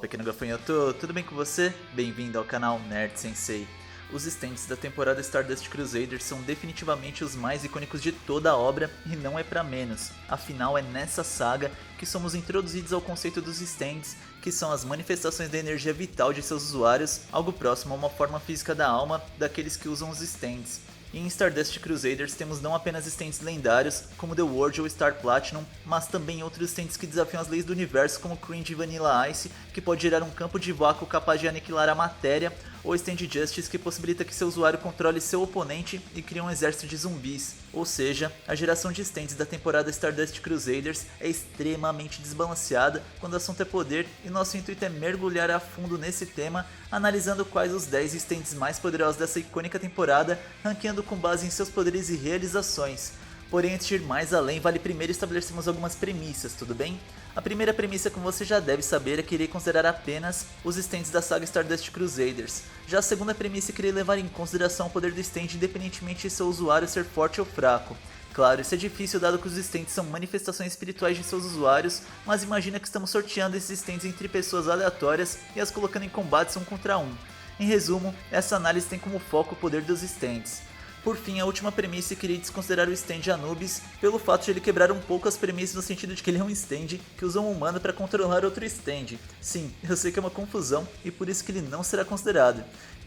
pequeno gafanhoto, tudo bem com você? Bem-vindo ao canal Nerd Sensei. Os stands da temporada Stardust Crusaders são definitivamente os mais icônicos de toda a obra e não é pra menos. Afinal, é nessa saga que somos introduzidos ao conceito dos stands, que são as manifestações da energia vital de seus usuários, algo próximo a uma forma física da alma daqueles que usam os stands. E em Stardust Crusaders temos não apenas stands lendários, como The World ou Star Platinum, mas também outros stands que desafiam as leis do universo, como Cringe e Vanilla Ice, que pode gerar um campo de vácuo capaz de aniquilar a matéria, ou Stand Justice, que possibilita que seu usuário controle seu oponente e crie um exército de zumbis. Ou seja, a geração de stands da temporada Stardust Crusaders é extremamente desbalanceada quando o assunto é poder, e nosso intuito é mergulhar a fundo nesse tema, analisando quais os 10 stands mais poderosos dessa icônica temporada, ranqueando com base em seus poderes e realizações. Porém, antes de ir mais além, vale primeiro estabelecermos algumas premissas, tudo bem? A primeira premissa, como você já deve saber, é que irei considerar apenas os stands da saga Stardust Crusaders. Já a segunda premissa é que irei levar em consideração o poder do stand independentemente de seu usuário ser forte ou fraco. Claro, isso é difícil dado que os stands são manifestações espirituais de seus usuários, mas imagina que estamos sorteando esses stands entre pessoas aleatórias e as colocando em combates um contra um. Em resumo, essa análise tem como foco o poder dos stands. Por fim, a última premissa, queria desconsiderar o stand Anubis pelo fato de ele quebrar um pouco as premissas no sentido de que ele é um stand que usa um humano para controlar outro stand. Sim, eu sei que é uma confusão e por isso que ele não será considerado.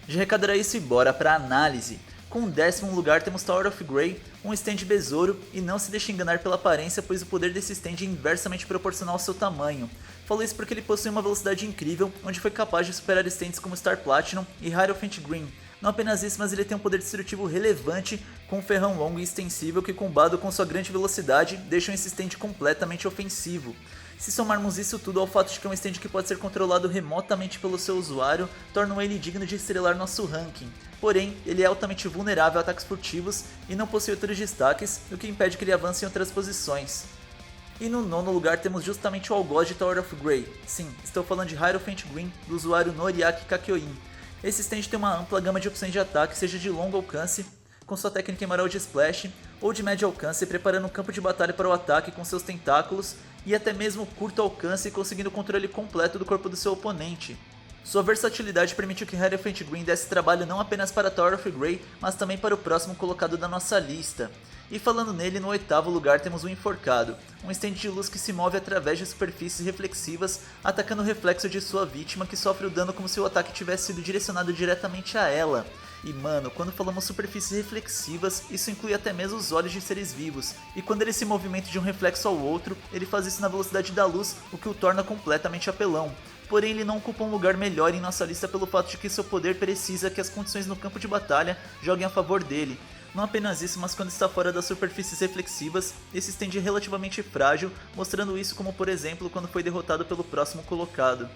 De recado era isso e bora para análise. Com o 10º lugar temos Tower of Grey, um stand besouro, e não se deixe enganar pela aparência, pois o poder desse stand é inversamente proporcional ao seu tamanho. Falo isso porque ele possui uma velocidade incrível, onde foi capaz de superar stands como Star Platinum e Hierophant Green. Não apenas isso, mas ele tem um poder destrutivo relevante, com um ferrão longo e extensível que, combado com sua grande velocidade, deixam esse stand completamente ofensivo. Se somarmos isso tudo ao fato de que é um stand que pode ser controlado remotamente pelo seu usuário, tornam ele digno de estrelar nosso ranking. Porém, ele é altamente vulnerável a ataques furtivos e não possui outros destaques, o que impede que ele avance em outras posições. E no 9º lugar temos justamente o algoz de Tower of Grey. Sim, estou falando de Hierophant Green, do usuário Noriaki Kakyoin. Esse stand tem uma ampla gama de opções de ataque, seja de longo alcance, com sua técnica Emerald de Splash, ou de médio alcance, preparando um campo de batalha para o ataque com seus tentáculos, e até mesmo curto alcance, conseguindo o controle completo do corpo do seu oponente. Sua versatilidade permitiu que Hierophant Green desse trabalho não apenas para Tower of Grey, mas também para o próximo colocado da nossa lista. E falando nele, no 8º lugar temos o Enforcado, um stand de luz que se move através de superfícies reflexivas, atacando o reflexo de sua vítima, que sofre o dano como se o ataque tivesse sido direcionado diretamente a ela. E mano, quando falamos superfícies reflexivas, isso inclui até mesmo os olhos de seres vivos, e quando ele se movimenta de um reflexo ao outro, ele faz isso na velocidade da luz, o que o torna completamente apelão. Porém, ele não ocupa um lugar melhor em nossa lista pelo fato de que seu poder precisa que as condições no campo de batalha joguem a favor dele. Não apenas isso, mas quando está fora das superfícies reflexivas, esse stand é relativamente frágil, mostrando isso como por exemplo quando foi derrotado pelo próximo colocado.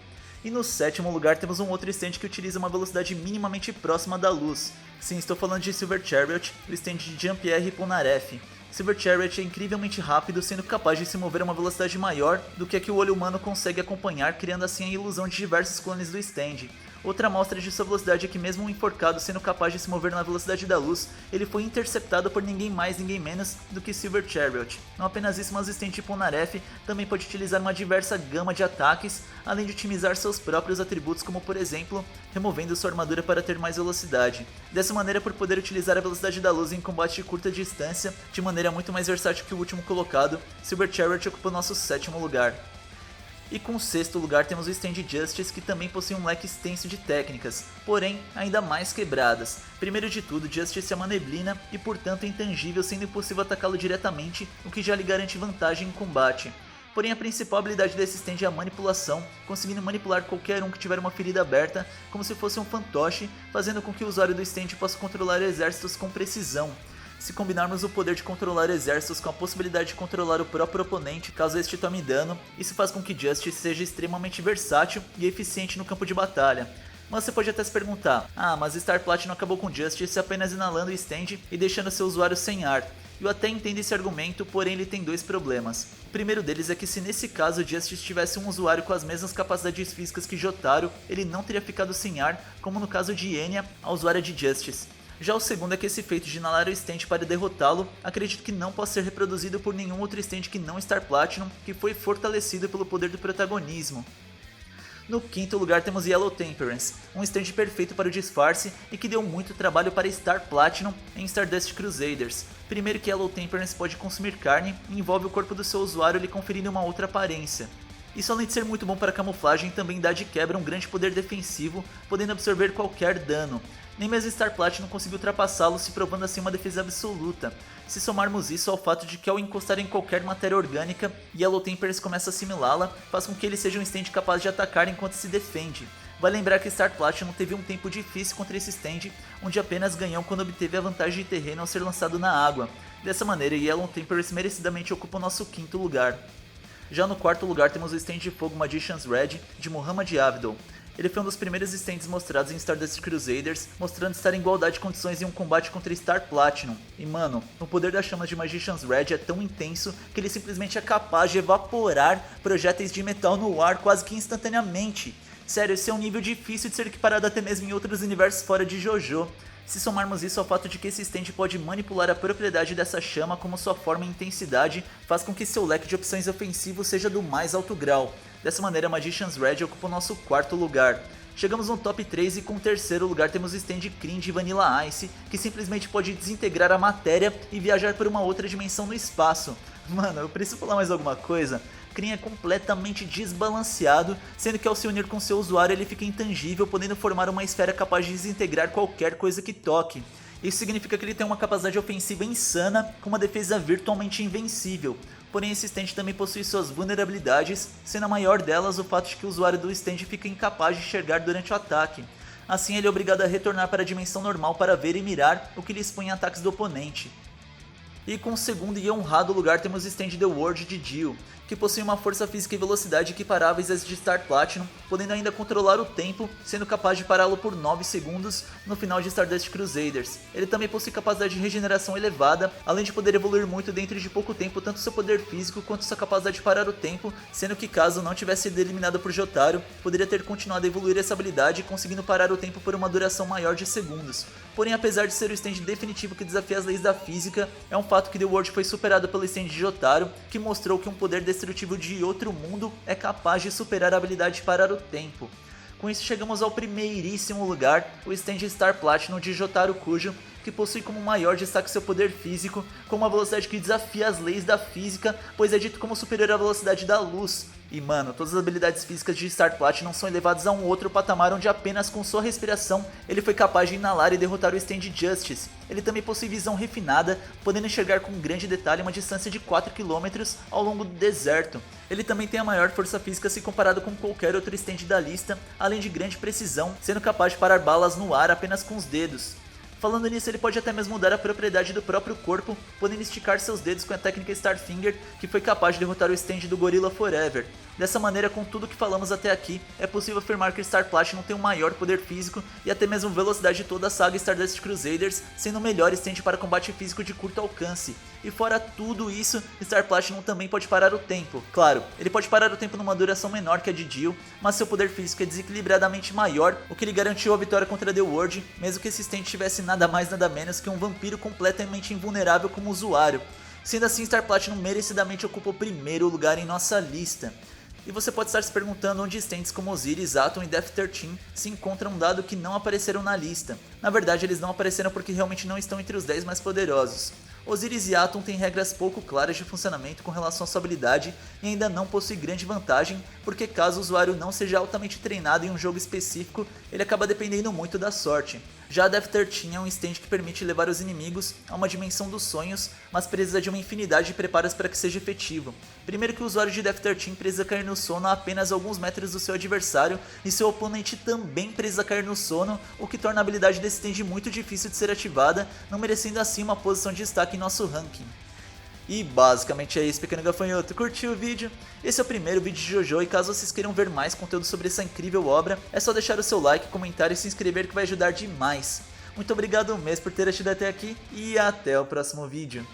E no 7º lugar temos um outro stand que utiliza uma velocidade minimamente próxima da luz. Sim, estou falando de Silver Chariot, o stand de Jean-Pierre Polnareff. Silver Chariot é incrivelmente rápido, sendo capaz de se mover a uma velocidade maior do que a que o olho humano consegue acompanhar, criando assim a ilusão de diversos clones do stand. Outra amostra de sua velocidade é que mesmo um enforcado sendo capaz de se mover na velocidade da luz, ele foi interceptado por ninguém mais ninguém menos do que Silver Chariot. Não apenas isso, mas o stand de Polnareff também pode utilizar uma diversa gama de ataques, além de otimizar seus próprios atributos, como por exemplo, removendo sua armadura para ter mais velocidade. Dessa maneira, por poder utilizar a velocidade da luz em combate de curta distância, de maneira muito mais versátil que o último colocado, Silver Chariot ocupa o nosso 7º lugar. E com o 6º lugar temos o stand Justice, que também possui um leque extenso de técnicas, porém ainda mais quebradas. Primeiro de tudo, Justice é uma neblina e portanto é intangível, sendo impossível atacá-lo diretamente, o que já lhe garante vantagem em combate. Porém, a principal habilidade desse stand é a manipulação, conseguindo manipular qualquer um que tiver uma ferida aberta, como se fosse um fantoche, fazendo com que o usuário do stand possa controlar exércitos com precisão. Se combinarmos o poder de controlar exércitos com a possibilidade de controlar o próprio oponente caso este tome dano, isso faz com que Justice seja extremamente versátil e eficiente no campo de batalha. Mas você pode até se perguntar, mas Star Platinum acabou com Justice apenas inalando o stand e deixando seu usuário sem ar. Eu até entendo esse argumento, porém ele tem dois problemas. O primeiro deles é que se nesse caso Justice tivesse um usuário com as mesmas capacidades físicas que Jotaro, ele não teria ficado sem ar, como no caso de Enya, a usuária de Justice. Já o segundo é que esse feito de inalar o stand para derrotá-lo, acredito que não possa ser reproduzido por nenhum outro stand que não Star Platinum, que foi fortalecido pelo poder do protagonismo. No quinto lugar temos Yellow Temperance, um stand perfeito para o disfarce e que deu muito trabalho para Star Platinum em Stardust Crusaders. Primeiro que Yellow Temperance pode consumir carne e envolve o corpo do seu usuário lhe conferindo uma outra aparência. Isso, além de ser muito bom para camuflagem, também dá de quebra um grande poder defensivo, podendo absorver qualquer dano. Nem mesmo Star Platinum conseguiu ultrapassá-lo, se provando assim uma defesa absoluta. Se somarmos isso ao fato de que ao encostar em qualquer matéria orgânica, Yellow Temperance começa a assimilá-la, faz com que ele seja um stand capaz de atacar enquanto se defende. Vale lembrar que Star Platinum teve um tempo difícil contra esse stand, onde apenas ganhou quando obteve a vantagem de terreno ao ser lançado na água. Dessa maneira, Yellow Temperance merecidamente ocupa o nosso quinto lugar. Já no quarto lugar temos o stand de fogo Magician's Red, de Muhammad Abdul. Ele foi um dos primeiros stands mostrados em Stardust Crusaders, mostrando estar em igualdade de condições em um combate contra Star Platinum. E mano, o poder das chamas de Magician's Red é tão intenso que ele simplesmente é capaz de evaporar projéteis de metal no ar quase que instantaneamente. Sério, esse é um nível difícil de ser equiparado até mesmo em outros universos fora de JoJo. Se somarmos isso ao fato de que esse stand pode manipular a propriedade dessa chama como sua forma e intensidade, faz com que seu leque de opções ofensivos seja do mais alto grau. Dessa maneira, Magician's Red ocupa o nosso quarto lugar. Chegamos no top 3 e com o terceiro lugar temos o stand Kryn de Vanilla Ice, que simplesmente pode desintegrar a matéria e viajar por uma outra dimensão no espaço. Mano, eu preciso falar mais alguma coisa? Kryn é completamente desbalanceado, sendo que ao se unir com seu usuário ele fica intangível, podendo formar uma esfera capaz de desintegrar qualquer coisa que toque. Isso significa que ele tem uma capacidade ofensiva insana, com uma defesa virtualmente invencível. Porém, esse stand também possui suas vulnerabilidades, sendo a maior delas o fato de que o usuário do stand fica incapaz de enxergar durante o ataque. Assim, ele é obrigado a retornar para a dimensão normal para ver e mirar, o que lhe expõe a ataques do oponente. E com o segundo e honrado lugar temos o stand The World de Dio, que possui uma força física e velocidade equiparáveis às de Star Platinum, podendo ainda controlar o tempo, sendo capaz de pará-lo por 9 segundos no final de Stardust Crusaders. Ele também possui capacidade de regeneração elevada, além de poder evoluir muito dentro de pouco tempo tanto seu poder físico quanto sua capacidade de parar o tempo, sendo que caso não tivesse sido eliminado por Jotaro, poderia ter continuado a evoluir essa habilidade, conseguindo parar o tempo por uma duração maior de segundos. Porém, apesar de ser o stand definitivo que desafia as leis da física, é um fato que The World foi superado pelo stand de Jotaro, que mostrou que um poder destrutivo de outro mundo é capaz de superar a habilidade de parar o tempo. Com isso chegamos ao primeiríssimo lugar, o stand Star Platinum de Jotaro Kujo, que possui como maior destaque seu poder físico, com uma velocidade que desafia as leis da física, pois é dito como superior à velocidade da luz. E mano, todas as habilidades físicas de Star Platinum são elevadas a um outro patamar onde apenas com sua respiração ele foi capaz de inalar e derrotar o stand Justice. Ele também possui visão refinada, podendo enxergar com grande detalhe uma distância de 4 km ao longo do deserto. Ele também tem a maior força física se comparado com qualquer outro stand da lista, além de grande precisão, sendo capaz de parar balas no ar apenas com os dedos. Falando nisso, ele pode até mesmo mudar a propriedade do próprio corpo, podendo esticar seus dedos com a técnica Starfinger, que foi capaz de derrotar o stand do Gorilla Forever. Dessa maneira, com tudo que falamos até aqui, é possível afirmar que Star Platinum tem o maior poder físico e até mesmo velocidade de toda a saga Stardust Crusaders, sendo o melhor stand para combate físico de curto alcance. E fora tudo isso, Star Platinum também pode parar o tempo. Claro, ele pode parar o tempo numa duração menor que a de Dio, mas seu poder físico é desequilibradamente maior, o que lhe garantiu a vitória contra The World, mesmo que esse stand tivesse nada mais nada menos que um vampiro completamente invulnerável como usuário. Sendo assim, Star Platinum merecidamente ocupa o primeiro lugar em nossa lista. E você pode estar se perguntando onde stands como Osiris, Atom e Death 13 se encontram, dado que não apareceram na lista. Na verdade, eles não apareceram porque realmente não estão entre os 10 mais poderosos. Osiris e Atom têm regras pouco claras de funcionamento com relação à sua habilidade e ainda não possui grande vantagem, porque caso o usuário não seja altamente treinado em um jogo específico, ele acaba dependendo muito da sorte. Já a Death 13 é um stand que permite levar os inimigos a uma dimensão dos sonhos, mas precisa de uma infinidade de preparos para que seja efetivo. Primeiro que o usuário de Death 13 precisa cair no sono a apenas alguns metros do seu adversário, e seu oponente também precisa cair no sono, o que torna a habilidade desse stand muito difícil de ser ativada, não merecendo assim uma posição de destaque em nosso ranking. E basicamente é isso, pequeno gafanhoto. Curtiu o vídeo? Esse é o primeiro vídeo de JoJo e caso vocês queiram ver mais conteúdo sobre essa incrível obra, é só deixar o seu like, comentário e se inscrever que vai ajudar demais. Muito obrigado mesmo por ter assistido até aqui e até o próximo vídeo.